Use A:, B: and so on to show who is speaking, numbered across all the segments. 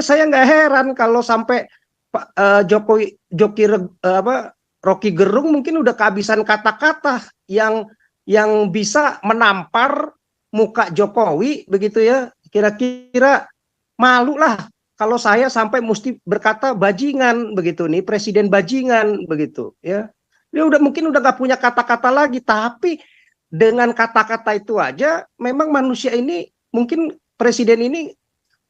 A: saya nggak heran kalau sampai Rocky Gerung mungkin udah kehabisan kata-kata yang bisa menampar muka Jokowi begitu ya. Kira-kira malu lah kalau saya sampai mesti berkata bajingan begitu nih, presiden bajingan begitu ya. Dia mungkin udah nggak punya kata-kata lagi, tapi dengan kata-kata itu aja memang manusia ini, mungkin presiden ini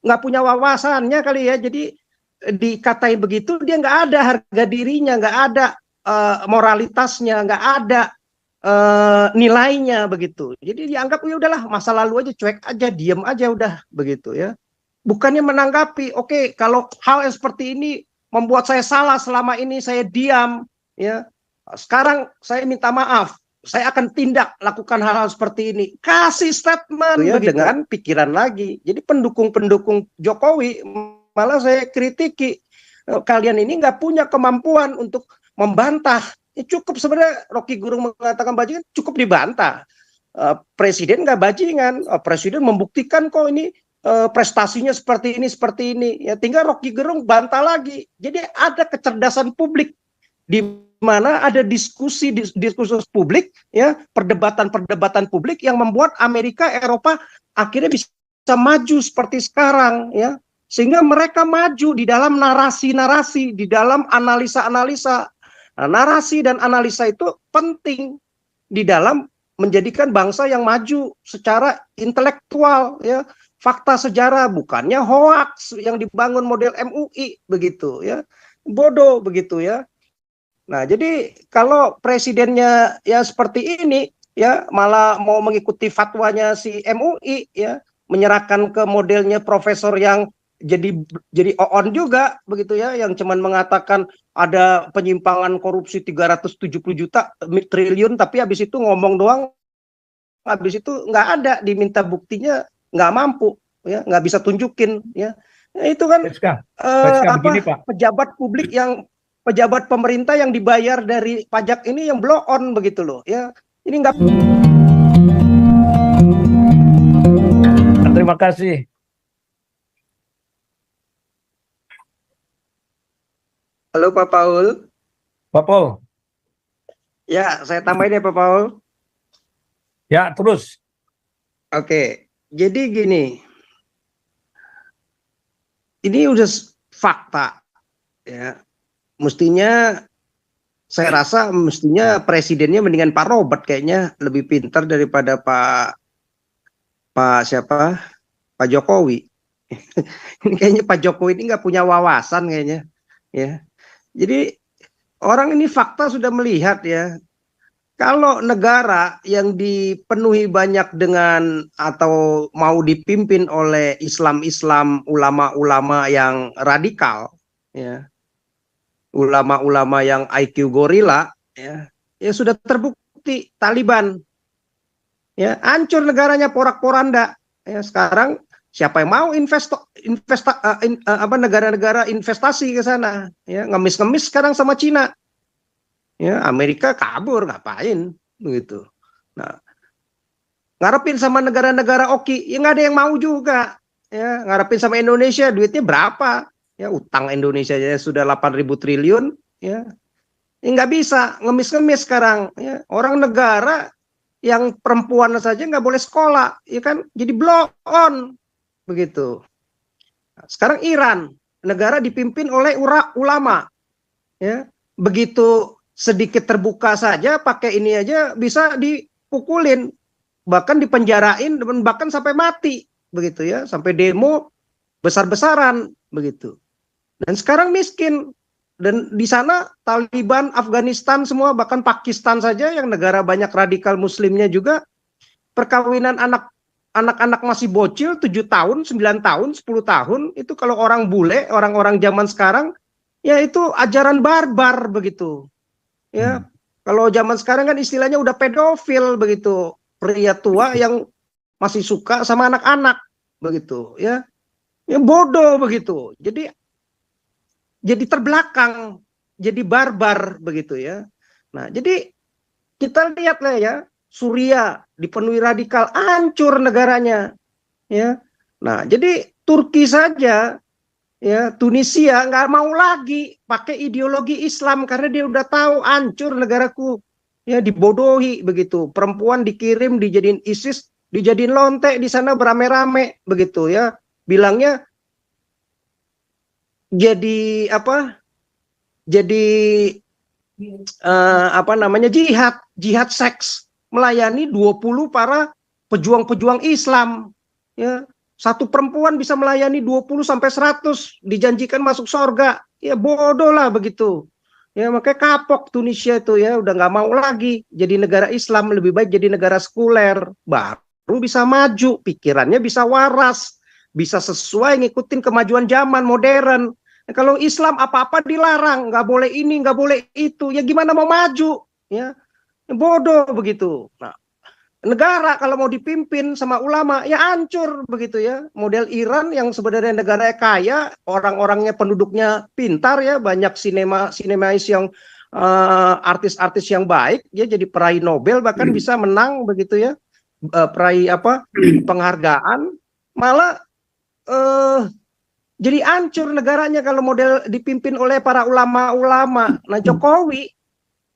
A: nggak punya wawasannya kali ya. Jadi dikatain begitu dia nggak ada harga dirinya, nggak ada moralitasnya, nggak ada nilainya begitu. Jadi dianggap ya udahlah, masa lalu aja, cuek aja, diem aja udah begitu ya. Bukannya menanggapi, oke, kalau hal yang seperti ini membuat saya salah selama ini, saya diam ya. Sekarang saya minta maaf, saya akan tindak lakukan hal-hal seperti ini. Kasih statement ya, dengan pikiran lagi. Jadi pendukung-pendukung Jokowi malah saya kritiki, kalian ini nggak punya kemampuan untuk membantah. Cukup sebenarnya Rocky Gerung mengatakan bajingan, cukup dibantah. Presiden nggak bajingan, presiden membuktikan kok ini prestasinya seperti ini ya, tinggal Rocky Gerung bantah lagi. Jadi ada kecerdasan publik di mana ada diskusi publik ya, perdebatan publik yang membuat Amerika, Eropa akhirnya bisa maju seperti sekarang ya, sehingga mereka maju di dalam narasi-narasi, di dalam analisa-analisa. Nah, narasi dan analisa itu penting di dalam menjadikan bangsa yang maju secara intelektual ya, fakta sejarah, bukannya hoax yang dibangun model MUI begitu ya, bodoh begitu ya. Nah, jadi kalau presidennya ya seperti ini ya, malah mau mengikuti fatwanya si MUI ya, menyerahkan ke modelnya profesor yang jadi on juga begitu ya, yang cuman mengatakan ada penyimpangan korupsi 370 triliun, tapi habis itu ngomong doang, habis itu nggak ada, diminta buktinya nggak mampu ya, nggak bisa tunjukin ya. Nah, itu kan begini, Pak. Pejabat pemerintah yang dibayar dari pajak ini yang blow on begitu loh ya. Ini nggak.
B: Terima kasih.
A: Halo Pak Paul.
B: Pak Paul.
A: Ya, saya tambahin ya Pak Paul.
B: Ya, terus.
A: Oke, jadi gini. Ini udah fakta ya. Mestinya saya rasa mestinya presidennya mendingan Pak Robert, kayaknya lebih pintar daripada Pak Jokowi. Ini kayaknya Pak Jokowi ini nggak punya wawasan kayaknya ya. Jadi orang ini fakta sudah melihat ya, kalau negara yang dipenuhi banyak dengan atau mau dipimpin oleh Islam-Islam, ulama-ulama yang radikal ya, ulama-ulama yang IQ gorila ya, ya sudah terbukti Taliban ya, hancur negaranya porak-poranda ya. Sekarang siapa yang mau negara-negara investasi ke sana ya, ngemis-ngemis sekarang sama Cina ya, Amerika kabur ngapain begitu. Nah, ngarepin sama negara-negara oki ya nggak ada yang mau juga ya, ngarepin sama Indonesia, duitnya berapa ya, utang Indonesia ya sudah 8.000 triliun ya, nggak bisa ngemis-ngemis sekarang ya. Orang negara yang perempuan saja nggak boleh sekolah ya kan, jadi blow on begitu. Sekarang Iran, negara dipimpin oleh ulama ya, begitu sedikit terbuka saja pakai ini aja bisa dipukulin, bahkan dipenjarain, bahkan sampai mati begitu ya, sampai demo besar-besaran begitu. Dan sekarang miskin, dan di sana Taliban, Afghanistan semua, bahkan Pakistan saja yang negara banyak radikal muslimnya juga, perkawinan anak-anak masih bocil 7 tahun, 9 tahun, 10 tahun, itu kalau orang bule, orang-orang zaman sekarang, ya itu ajaran barbar begitu. Ya, kalau zaman sekarang kan istilahnya udah pedofil begitu, pria tua yang masih suka sama anak-anak begitu ya. Ya bodoh begitu. Jadi terbelakang, jadi barbar begitu ya. Nah, jadi kita lihatlah ya, Suriah dipenuhi radikal, hancur negaranya ya. Nah, jadi Turki saja Ya, Tunisia nggak mau lagi pakai ideologi Islam karena dia udah tahu hancur negaraku. Ya, dibodohi begitu. Perempuan dikirim dijadiin ISIS, dijadiin lonte di sana berame-rame begitu ya. Bilangnya jadi apa? Jadi apa namanya, jihad seks, melayani 20 para pejuang-pejuang Islam ya. Satu perempuan bisa melayani 20 sampai 100, dijanjikan masuk surga. Ya bodoh lah begitu. Ya makanya kapok Tunisia itu ya, udah nggak mau lagi jadi negara Islam, lebih baik jadi negara sekuler, baru bisa maju, pikirannya bisa waras, bisa sesuai ngikutin kemajuan zaman modern. Nah, kalau Islam apa-apa dilarang, nggak boleh ini, nggak boleh itu, ya gimana mau maju? Ya bodoh begitu. Nah, negara kalau mau dipimpin sama ulama ya hancur begitu ya. Model Iran yang sebenarnya negara kaya, orang-orangnya penduduknya pintar ya, banyak sinemais yang artis-artis yang baik ya, jadi peraih Nobel bahkan bisa menang begitu ya, peraih apa penghargaan, malah jadi hancur negaranya kalau model dipimpin oleh para ulama-ulama. Nah Jokowi,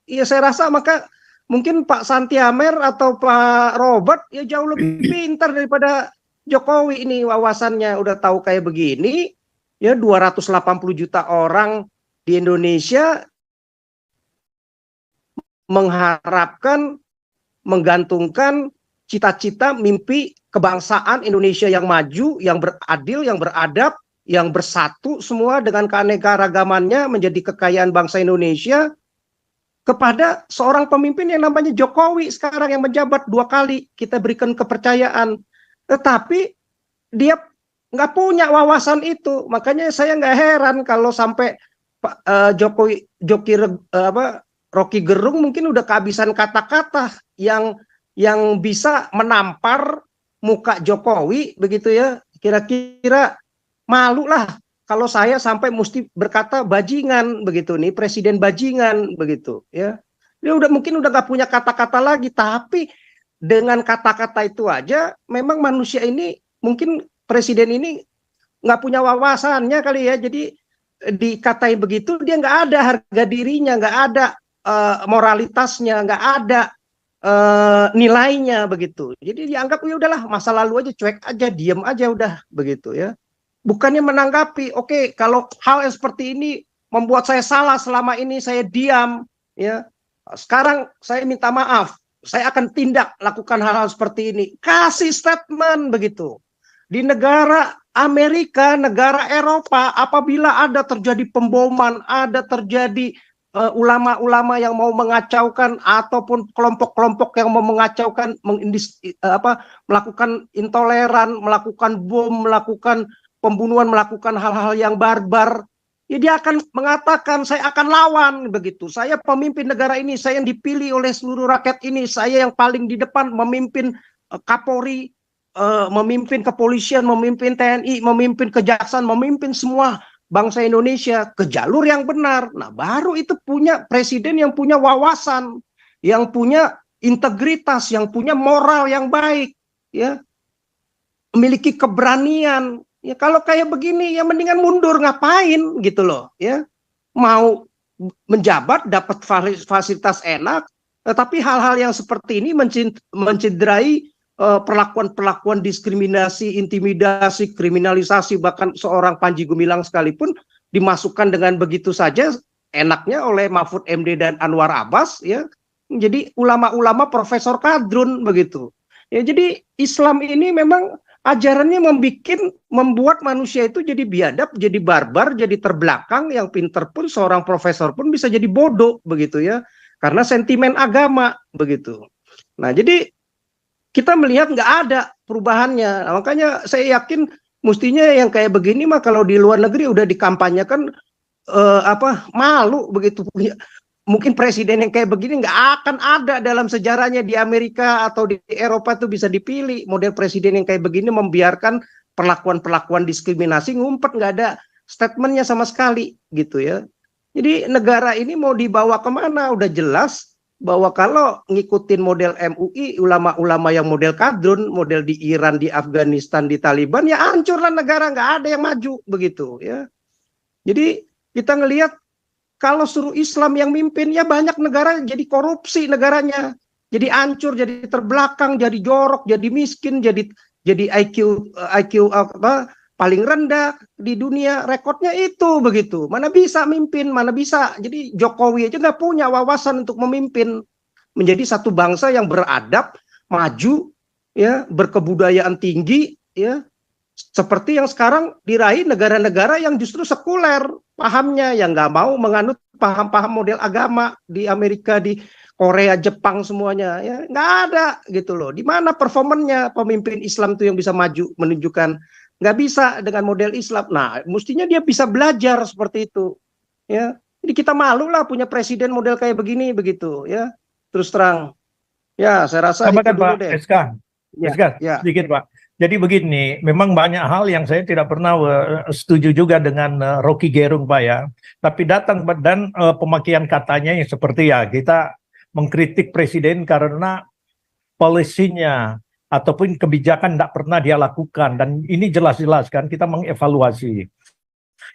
A: ya saya rasa maka mungkin Pak Santi Amer atau Pak Robert ya jauh lebih pintar daripada Jokowi ini, wawasannya udah tahu kayak begini ya. 280 juta orang di Indonesia mengharapkan, menggantungkan cita-cita mimpi kebangsaan Indonesia yang maju, yang beradil, yang beradab, yang bersatu semua dengan keanekaragamannya menjadi kekayaan bangsa Indonesia, kepada seorang pemimpin yang namanya Jokowi sekarang yang menjabat 2 kali kita berikan kepercayaan, tetapi dia nggak punya wawasan itu. Makanya saya nggak heran kalau sampai Pak Rocky Gerung mungkin udah kehabisan kata-kata yang bisa menampar muka Jokowi begitu ya. Kira-kira malu lah kalau saya sampai mesti berkata bajingan begitu nih, presiden bajingan begitu ya. Dia mungkin udah nggak punya kata-kata lagi, tapi dengan kata-kata itu aja memang manusia ini, mungkin presiden ini nggak punya wawasannya kali ya. Jadi dikatain begitu dia nggak ada harga dirinya, nggak ada moralitasnya, nggak ada nilainya begitu. Jadi dianggap ya udahlah, masa lalu aja, cuek aja, diem aja udah begitu ya. Bukannya menanggapi, oke, kalau hal yang seperti ini membuat saya salah selama ini, saya diam ya. Sekarang saya minta maaf, saya akan tindak lakukan hal-hal seperti ini. Kasih statement begitu. Di negara Amerika, negara Eropa, apabila ada terjadi pemboman, ada terjadi ulama-ulama yang mau mengacaukan ataupun kelompok-kelompok yang mau mengacaukan, melakukan intoleran, melakukan bom, melakukan pembunuhan, melakukan hal-hal yang barbar, ya dia akan mengatakan saya akan lawan begitu. Saya pemimpin negara ini, saya yang dipilih oleh seluruh rakyat ini, saya yang paling di depan memimpin Kapolri, memimpin kepolisian, memimpin TNI, memimpin kejaksaan, memimpin semua bangsa Indonesia ke jalur yang benar. Nah, baru itu punya presiden yang punya wawasan, yang punya integritas, yang punya moral yang baik, ya, memiliki keberanian. Ya kalau kayak begini ya mendingan mundur, ngapain gitu loh ya. Mau menjabat dapat fasilitas enak, tetapi hal-hal yang seperti ini mencederai perlakuan-perlakuan diskriminasi, intimidasi, kriminalisasi, bahkan seorang Panji Gumilang sekalipun dimasukkan dengan begitu saja enaknya oleh Mahfud MD dan Anwar Abbas ya. Jadi ulama-ulama profesor kadrun begitu. Ya jadi Islam ini memang ajarannya membuat manusia itu jadi biadab, jadi barbar, jadi terbelakang. Yang pinter pun, seorang profesor pun bisa jadi bodoh begitu ya, karena sentimen agama begitu. Nah jadi kita melihat nggak ada perubahannya. Nah, makanya saya yakin mestinya yang kayak begini mah kalau di luar negeri udah dikampanyekan malu begitu. Mungkin presiden yang kayak begini nggak akan ada dalam sejarahnya di Amerika atau di Eropa tuh bisa dipilih. Model presiden yang kayak begini membiarkan perlakuan-perlakuan diskriminasi ngumpet, nggak ada statementnya sama sekali gitu ya. Jadi negara ini mau dibawa kemana? Udah jelas bahwa kalau ngikutin model MUI, ulama-ulama yang model kadrun, model di Iran, di Afghanistan, di Taliban, ya hancurlah negara, nggak ada yang maju begitu ya. Jadi kita ngelihat kalau suruh Islam yang mimpin, ya banyak negara jadi korupsi negaranya, jadi hancur, jadi terbelakang, jadi jorok, jadi miskin, jadi IQ apa paling rendah di dunia, rekodnya itu begitu. Mana bisa mimpin, mana bisa. Jadi Jokowi aja nggak punya wawasan untuk memimpin menjadi satu bangsa yang beradab, maju, ya, berkebudayaan tinggi, ya, seperti yang sekarang diraih negara-negara yang justru sekuler pahamnya, yang nggak mau menganut paham-paham model agama di Amerika, di Korea, Jepang, semuanya ya nggak ada gitu loh. Di mana performannya pemimpin Islam tuh yang bisa maju menunjukkan? Nggak bisa dengan model Islam. Nah, mestinya dia bisa belajar seperti itu ya. Jadi kita malu lah punya presiden model kayak begini begitu ya. Terus terang ya, saya rasa itu
B: Tambahkan
A: dulu
B: Pak
A: deh
B: SK,
A: ya.
B: SK
A: Ya,
B: sedikit Pak. Jadi begini, memang banyak hal yang saya tidak pernah setuju juga dengan Rocky Gerung Pak ya. Tapi datang dan pemakaian katanya yang seperti ya kita mengkritik presiden karena polisinya ataupun kebijakan tidak pernah dia lakukan, dan ini jelas-jelas kan kita mengevaluasi,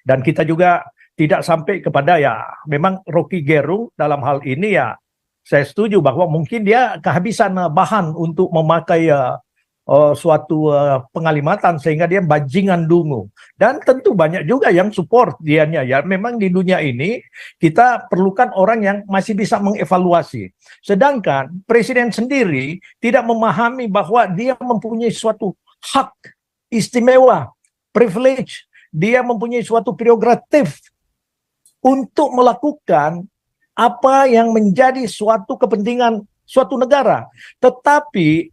B: dan kita juga tidak sampai kepada ya memang Rocky Gerung dalam hal ini ya saya setuju bahwa mungkin dia kehabisan bahan untuk memakai suatu pengalimatan sehingga dia bajingan dungu, dan tentu banyak juga yang support dianya ya. Memang di dunia ini kita perlukan orang yang masih bisa mengevaluasi, sedangkan presiden sendiri tidak memahami bahwa dia mempunyai suatu hak istimewa, privilege, dia mempunyai suatu prerogatif untuk melakukan apa yang menjadi suatu kepentingan suatu negara, tetapi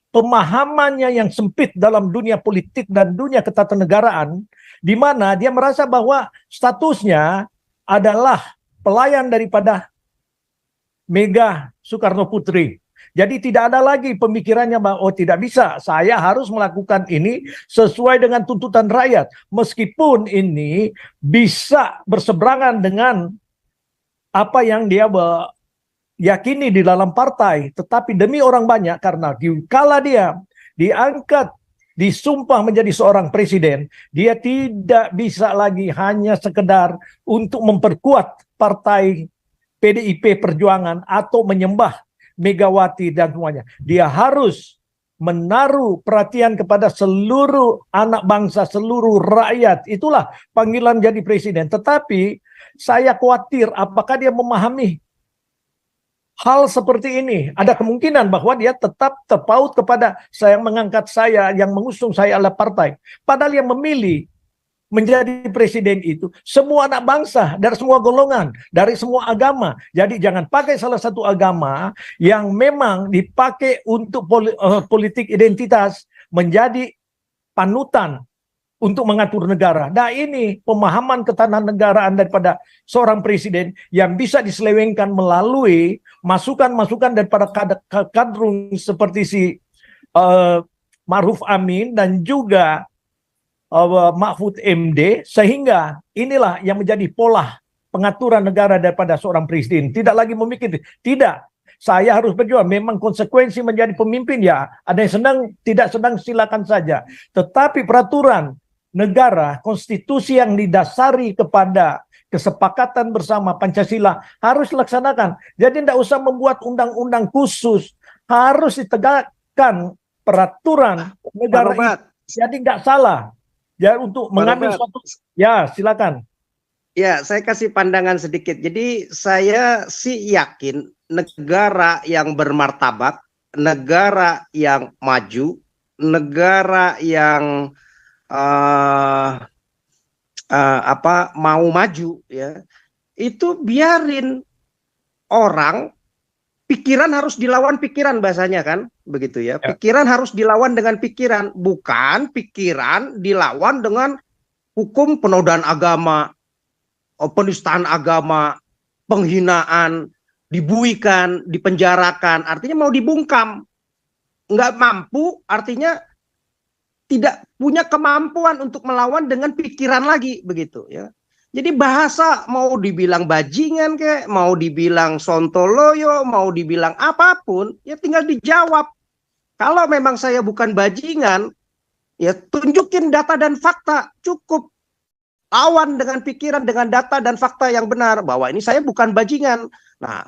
B: pemahamannya yang sempit dalam dunia politik dan dunia ketatanegaraan, di mana dia merasa bahwa statusnya adalah pelayan daripada Mega Soekarno Putri. Jadi tidak ada lagi pemikirannya bahwa oh tidak bisa, saya harus melakukan ini sesuai dengan tuntutan rakyat. Meskipun ini bisa berseberangan dengan apa yang dia yakini di dalam partai, tetapi demi orang banyak, karena kala dia diangkat, disumpah menjadi seorang presiden, dia tidak bisa lagi hanya sekedar untuk memperkuat partai PDIP Perjuangan atau menyembah Megawati dan semuanya. Dia harus menaruh perhatian kepada seluruh anak bangsa, seluruh rakyat. Itulah panggilan jadi presiden. Tetapi saya khawatir apakah dia memahami hal seperti ini. Ada kemungkinan bahwa dia tetap terpaut kepada saya mengangkat saya, yang mengusung saya adalah partai. Padahal yang memilih menjadi presiden itu semua anak bangsa, dari semua golongan, dari semua agama. Jadi jangan pakai salah satu agama yang memang dipakai untuk politik identitas menjadi panutan untuk mengatur negara. Nah ini pemahaman ketatanegaraan daripada seorang presiden yang bisa diselewengkan melalui masukan-masukan daripada kadrun seperti si Ma'ruf Amin dan juga Mahfud MD, sehingga inilah yang menjadi pola pengaturan negara daripada seorang presiden. Tidak lagi memikir, tidak, saya harus berjuang. Memang konsekuensi menjadi pemimpin ya, ada yang senang, tidak senang silakan saja. Tetapi peraturan negara, konstitusi yang didasari kepada kesepakatan bersama Pancasila harus dilaksanakan. Jadi tidak usah membuat undang-undang khusus, harus ditegakkan peraturan negara itu. Jadi nggak salah ya untuk mengambil suatu. Ya silakan.
A: Ya, saya kasih pandangan sedikit. Jadi saya sih yakin negara yang bermartabat, negara yang maju, negara yang mau maju ya, itu biarin orang, pikiran harus dilawan pikiran, bahasanya kan begitu ya. Pikiran harus dilawan dengan pikiran, bukan pikiran dilawan dengan hukum penodaan agama, penistaan agama, penghinaan, dibuikan, dipenjarakan, artinya mau dibungkam. Nggak mampu artinya tidak punya kemampuan untuk melawan dengan pikiran lagi begitu ya. Jadi bahasa mau dibilang bajingan kayak, mau dibilang sontoloyo, mau dibilang apapun, ya tinggal dijawab. Kalau memang saya bukan bajingan, ya tunjukin data dan fakta, cukup. Lawan dengan pikiran, dengan data dan fakta yang benar bahwa ini saya bukan bajingan. Nah,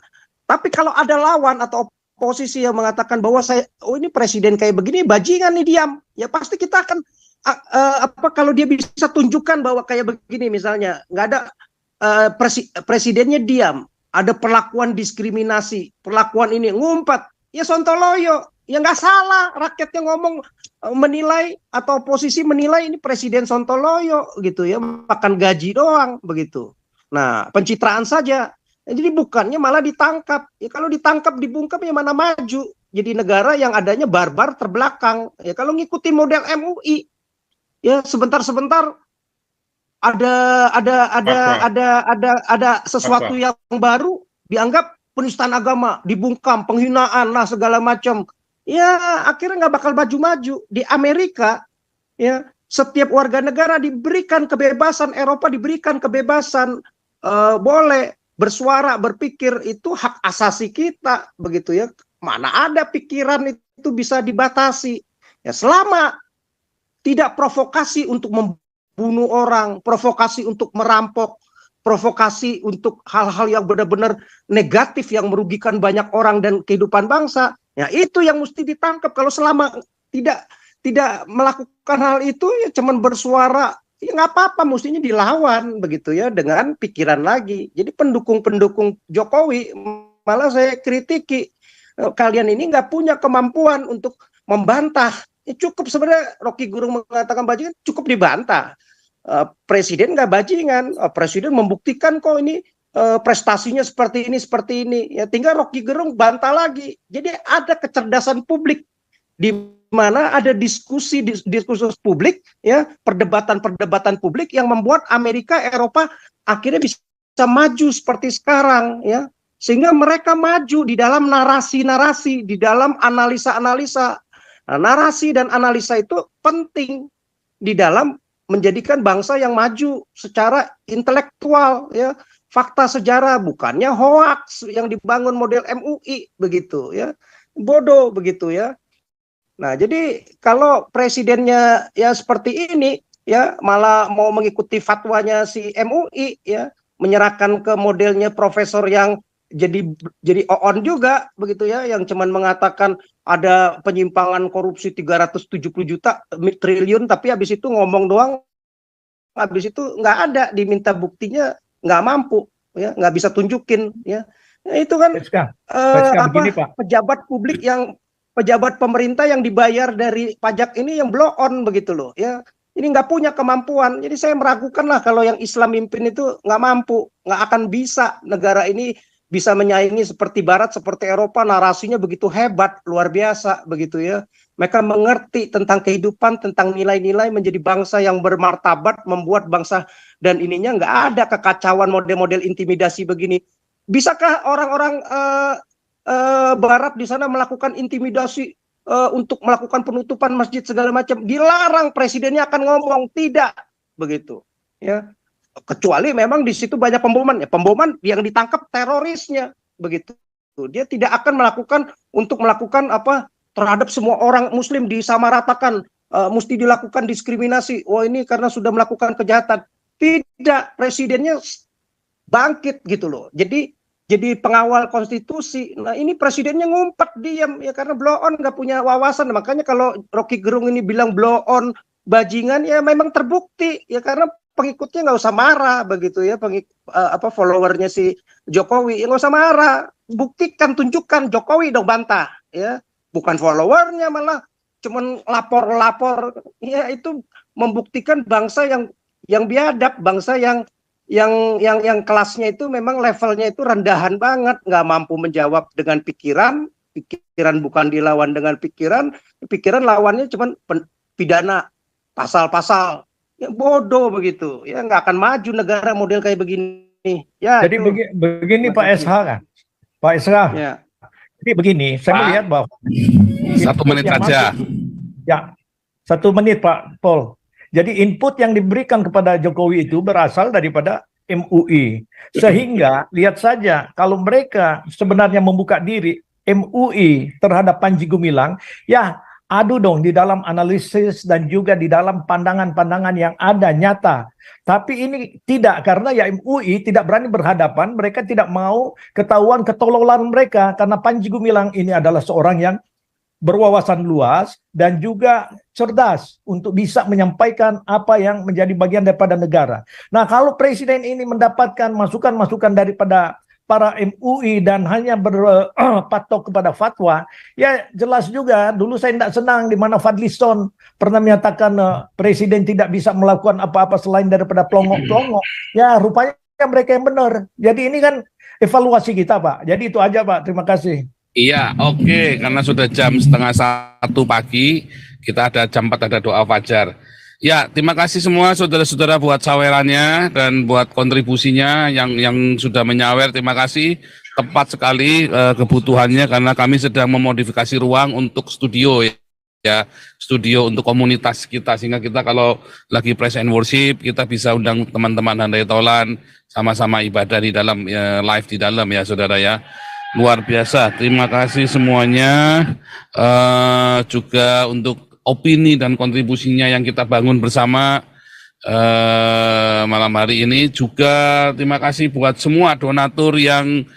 A: tapi kalau ada lawan atau oposisi yang mengatakan bahwa saya, oh ini presiden kayak begini, bajingan nih diam, ya pasti kita akan kalau dia bisa tunjukkan bahwa kayak begini misalnya, nggak ada presidennya diam, ada perlakuan diskriminasi, perlakuan ini ngumpet, ya sontoloyo, ya nggak salah rakyatnya ngomong, menilai atau oposisi menilai ini presiden sontoloyo gitu ya, makan gaji doang begitu. Nah, pencitraan saja. Jadi bukannya malah ditangkap. Ya kalau ditangkap dibungkam ya mana maju. Jadi negara yang adanya barbar terbelakang. Ya kalau ngikuti model MUI, ya sebentar-sebentar ada sesuatu yang baru dianggap penistaan agama, dibungkam, penghinaan lah segala macam. Ya akhirnya nggak bakal maju-maju. Di Amerika ya setiap warga negara diberikan kebebasan, Eropa diberikan kebebasan, boleh bersuara, berpikir, itu hak asasi kita begitu ya. Mana ada pikiran itu bisa dibatasi. Ya selama tidak provokasi untuk membunuh orang, provokasi untuk merampok, provokasi untuk hal-hal yang benar-benar negatif yang merugikan banyak orang dan kehidupan bangsa, ya itu yang mesti ditangkap. Kalau selama tidak melakukan hal itu, ya cuman bersuara, ya nggak apa-apa, mestinya dilawan begitu ya dengan pikiran lagi. Jadi pendukung-pendukung Jokowi malah saya kritiki, kalian ini nggak punya kemampuan untuk membantah. Ya cukup sebenarnya Rocky Gerung mengatakan bajingan, cukup dibantah. Presiden nggak bajingan, presiden membuktikan kok ini prestasinya seperti ini, ya tinggal Rocky Gerung bantah lagi. Jadi ada kecerdasan publik di mana ada diskursus publik, ya perdebatan publik yang membuat Amerika, Eropa akhirnya bisa maju seperti sekarang, ya sehingga mereka maju di dalam narasi-narasi, di dalam analisa-analisa. Nah, narasi dan analisa itu penting di dalam menjadikan bangsa yang maju secara intelektual, ya fakta sejarah, bukannya hoax yang dibangun model MUI begitu ya, bodoh begitu ya. Nah jadi kalau presidennya ya seperti ini ya, malah mau mengikuti fatwanya si MUI ya, menyerahkan ke modelnya profesor yang jadi on juga begitu ya, yang cuman mengatakan ada penyimpangan korupsi 370 triliun, tapi habis itu ngomong doang, habis itu nggak ada, diminta buktinya nggak mampu ya, nggak bisa tunjukin ya. Nah, itu kan
B: begini, Pak.
A: pejabat pemerintah yang dibayar dari pajak ini yang blow on begitu loh ya. Ini nggak punya kemampuan. Jadi saya meragukan lah kalau yang Islam mimpin itu nggak mampu, nggak akan bisa negara ini bisa menyaingi seperti Barat, seperti Eropa, narasinya begitu hebat, luar biasa begitu ya. Mereka mengerti tentang kehidupan, tentang nilai-nilai, menjadi bangsa yang bermartabat, membuat bangsa, dan ininya nggak ada kekacauan model-model intimidasi begini. Bisakah orang-orang Barat di sana melakukan intimidasi untuk melakukan penutupan masjid segala macam? Dilarang, presidennya akan ngomong tidak begitu ya. Kecuali memang di situ banyak pemboman, ya pemboman yang ditangkap terorisnya begitu. Dia tidak akan melakukan apa terhadap semua orang Muslim disamaratakan, mesti dilakukan diskriminasi. Oh ini karena sudah melakukan kejahatan. Tidak, presidennya bangkit gitu loh. Jadi pengawal konstitusi. Nah ini presidennya ngumpet diam ya karena blow on, nggak punya wawasan. Makanya kalau Rocky Gerung ini bilang blow on bajingan, ya memang terbukti ya, karena pengikutnya nggak usah marah begitu ya, followernya si Jokowi ya nggak usah marah, buktikan, tunjukkan, Jokowi dong bantah ya, bukan followernya, malah cuman lapor ya. Itu membuktikan bangsa yang biadab, bangsa yang kelasnya itu memang levelnya itu rendahan banget, nggak mampu menjawab dengan pikiran bukan dilawan dengan pikiran lawannya cuman pidana, pasal-pasal. Ya bodoh begitu ya, nggak akan maju negara model kayak begini ya.
B: Jadi begini Pak SH kan, Pak SH ya. Jadi begini, saya melihat bahwa
C: 1 menit saja
B: ya, 1 menit Pak Paul. Jadi input yang diberikan kepada Jokowi itu berasal daripada MUI. Sehingga lihat saja kalau mereka sebenarnya membuka diri MUI terhadap Panji Gumilang, ya adu dong di dalam analisis dan juga di dalam pandangan-pandangan yang ada nyata. Tapi ini tidak, karena ya MUI tidak berani berhadapan, mereka tidak mau ketahuan ketololan mereka, karena Panji Gumilang ini adalah seorang yang berwawasan luas dan juga cerdas untuk bisa menyampaikan apa yang menjadi bagian daripada negara. Nah, kalau presiden ini mendapatkan masukan-masukan daripada para MUI dan hanya berpatok kepada fatwa, ya jelas juga dulu saya tidak senang di mana Fadlison pernah menyatakan presiden tidak bisa melakukan apa-apa selain daripada pelongok-pelongok. Ya rupanya mereka yang benar. Jadi ini kan evaluasi kita, Pak. Jadi itu aja, Pak. Terima kasih.
C: Iya, oke. Karena sudah jam 12:30 pagi, kita ada jam 4 ada doa fajar. Ya, terima kasih semua saudara-saudara buat sawerannya dan buat kontribusinya yang sudah menyawer. Terima kasih. Tepat sekali kebutuhannya karena kami sedang memodifikasi ruang untuk studio ya, studio untuk komunitas kita, sehingga kita kalau lagi praise and worship kita bisa undang teman-teman Handai Tolan sama-sama ibadah di dalam live di dalam ya saudara ya. Luar biasa, terima kasih semuanya, juga untuk opini dan kontribusinya yang kita bangun bersama malam hari ini. Juga terima kasih buat semua donatur yang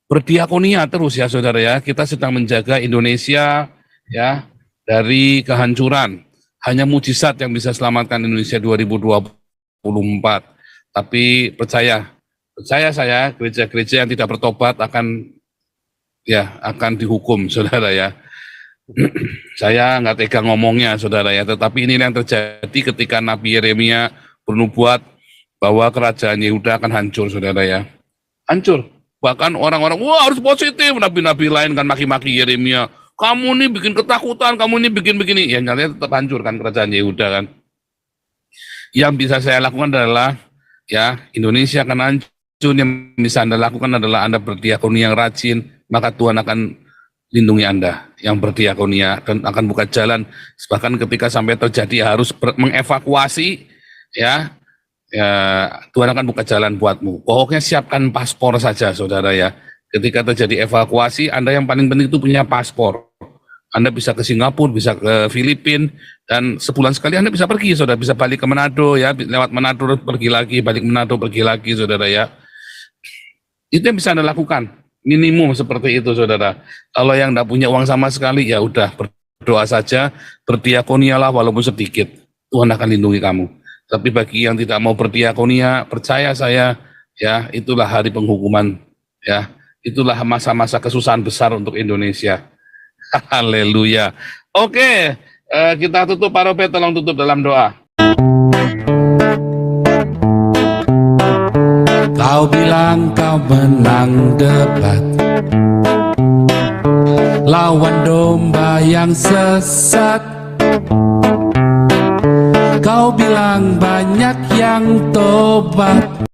C: berdiakonia terus ya saudara ya. Kita sedang menjaga Indonesia ya dari kehancuran. Hanya mujizat yang bisa selamatkan Indonesia 2024. Tapi percaya saya, gereja-gereja yang tidak bertobat akan dihukum, saudara ya. Saya nggak tega ngomongnya, saudara ya. Tetapi ini yang terjadi ketika Nabi Yeremia bernubuat bahwa kerajaan Yehuda akan hancur, saudara ya. Hancur. Bahkan orang-orang, wah harus positif. Nabi-nabi lain kan maki-maki Yeremia. Kamu nih bikin ketakutan, kamu nih bikin begini. Ya nyatanya tetap hancur kan kerajaan Yehuda kan. Yang bisa saya lakukan adalah ya Indonesia akan hancur. Yang bisa Anda lakukan adalah Anda berdiakonia yang rajin, maka Tuhan akan lindungi Anda yang berdiakonia dan akan buka jalan. Bahkan ketika sampai terjadi harus mengevakuasi, ya Tuhan akan buka jalan buatmu. Pokoknya siapkan paspor saja, saudara ya. Ketika terjadi evakuasi, Anda yang paling penting itu punya paspor. Anda bisa ke Singapura, bisa ke Filipina, dan sebulan sekali Anda bisa pergi, saudara. Bisa balik ke Manado ya, lewat Manado pergi lagi, balik Manado pergi lagi, saudara ya. Itu yang bisa Anda lakukan, minimum seperti itu saudara. Kalau yang tidak punya uang sama sekali, ya udah berdoa saja, berdiakonialah walaupun sedikit, Tuhan akan lindungi kamu. Tapi bagi yang tidak mau berdiakonia, percaya saya, ya itulah hari penghukuman, ya itulah masa-masa kesusahan besar untuk Indonesia. Haleluya. Oke, kita tutup, Pak Robert, tolong tutup dalam doa.
D: Kau bilang kau menang debat lawan domba yang sesat. Kau bilang banyak yang tobat.